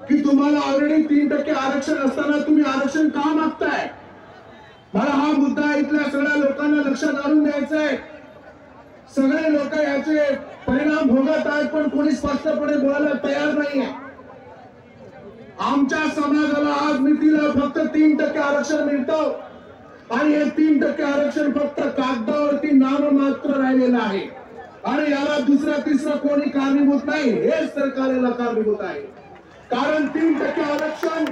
की तुम्हाला ऑलरेडी 3% आरक्षण असताना तुम्ही आरक्षण का मागताय? मला हा मुद्दा इथल्या सगळ्या लोकांना लक्षात आणून द्यायचा आहे। सगळे लोक याचे परिणाम भोगत आहेत, पण कोणी स्पष्टपणे बोलायला तयार नाहीये। आमच्या समाजाला आज मितीला फक्त 3% आरक्षण मिळतं आणि हे 3% आरक्षण फक्त कागदावरती नाममात्र राहिलेलं आहे आणि याला दुसरा तिसरा कोणी कारणीभूत नाही, हेच सरकार याला कारणीभूत आहे। कारण 3% आरक्षण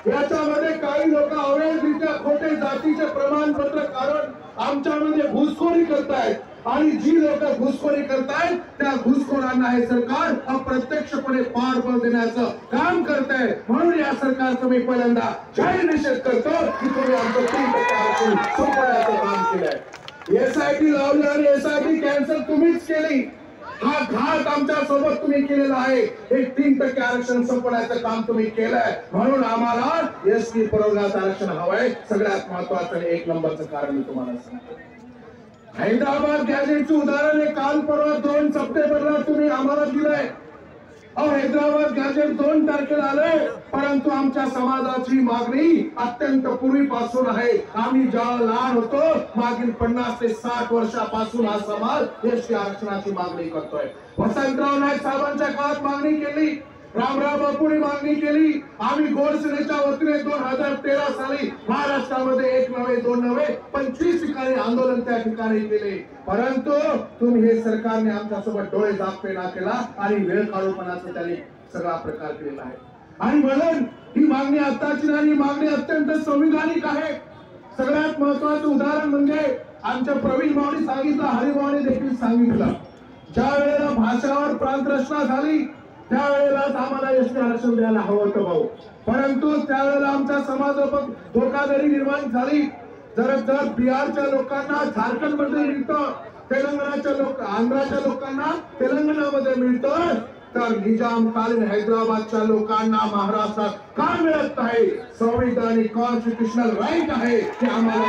याच्यामध्ये काही लोक अवैधरित्या खोटे जातीचे प्रमाणपत्र काढून आमच्यामध्ये घुसखोरी करतायत आणि जी लोक घुसखोरी करतायत त्या घुसखोरांना हे सरकार अप्रत्यक्षपणे पाठबळ देण्याचं काम करतंय। म्हणून या सरकारचं मी पहिल्यांदा जाहीर निषेध करतो की तुम्ही आमचं 3% आरक्षण संपवण्याचं काम केलंय। एसआयटी लावली आणि एसआयटी कॅन्सल तुम्हीच केली। हा घात आमच्या सोबत तुम्ही केलेला आहे। हे 3% आरक्षण संपवण्याचं काम तुम्ही केलंय, म्हणून आम्हाला एसटी परवानग्याचं आरक्षण हवंय। सगळ्यात महत्वाचं आणि 1 नंबरचं कारण मी तुम्हाला सांगतो। हैदराबाद गॅजेटचं उदाहरण आहे। काल परवा 2 सप्टेंबरला तुम्ही आम्हाला दिलंय। हैदराबाद गॅजेट 2 तारखेला आलंय, परंतु आमच्या समाजाची मागणी अत्यंत पूर्वीपासून आहे। आम्ही जेव्हा लहान होतो मागील 50 ते 60 वर्षापासून हा समाज एसटी आरक्षणाची मागणी करतोय। वसंतराव नाईक साहेबांच्या काळात मागणी केली, रामराव बापूंनी मागणी केली, आम्ही गोडसेनेच्या वतीने 2013 साली महाराष्ट्रामध्ये 1 नव्हे 2 नव्हे 25 ठिकाणी आंदोलन त्या ठिकाणी केले, परंतु तुम्ही हे सरकारने आमच्यासोबत डोळे झाकपे ना केला आणि वेळ काढूपणाचा त्यांनी सगळा प्रकार केलेला आहे। आणि म्हणून ही मागणी आताची नाही, मागणी अत्यंत संविधानिक आहे। सगळ्यात महत्वाचं उदाहरण म्हणजे आमच्या प्रवीण भाऊनी सांगितलं, हरिभाऊनी देखील सांगितलं, ज्या वेळेला भाषावर प्रांत रचना झाली त्यावेळेलाच आम्हाला एसटी आरक्षण द्यायला हवं होतं भाऊ, परंतु त्यावेळेला आमच्या समाजावर धोकाधडी निर्माण झाली। जर बिहारच्या लोकांना झारखंड मध्ये मिळतं, तेलंगणाच्या आंध्राच्या लोकांना तेलंगणामध्ये मिळतं, तर निजामकालीन हैदराबादच्या लोकांना महाराष्ट्रात का मिळत नाही? संविधानिक कॉन्स्टिट्यूशनल राईट आहे की आम्हाला